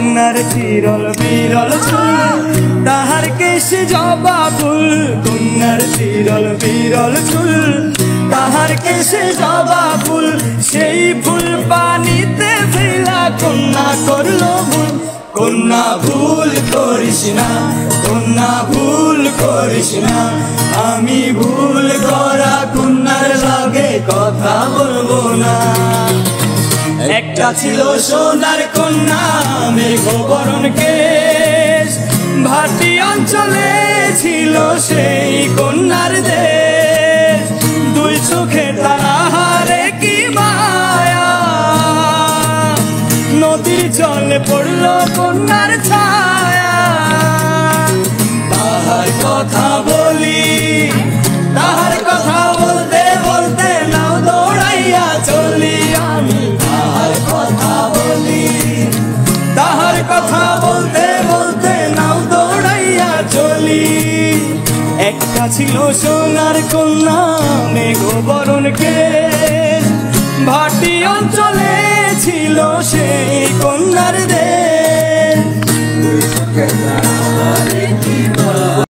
কন্যার চিরল বিরল চুল, তাহার কেশে জবা ফুল। কন্যার চিরল বিরল চুল, তাহার কেশে জবা ফুল। সেই ফুল পানিতে ফেলা কন্যা করলো ভুল। কন্যা ভুল করিস না, কন্যা ভুল করিস না। আমি ভুল করা কন্যার লগে কথা বলবো না। একটা ছিল সোনার কন্যা মেঘবরণ কেশ, ভাটি অঞ্চলে ছিল সেই কন্যার দেশ। দুই চোখে তাহারে কি মায়া, নদীর জলে পড়ল কন্যার ছায়া। তাহার কথা বলি, তাহার কথা বলতে বলতে নাও দৌড়াইয়া চলি আমি। তাহার কথা বলি, তাহার কথা বলতে বলতে নাও দৌড়াইয়া চলি। একটা ছিল সোনার কন্যা মেঘবরণ কেশ, ভাটি অঞ্চলে ছিল সেই কন্যার দেশ।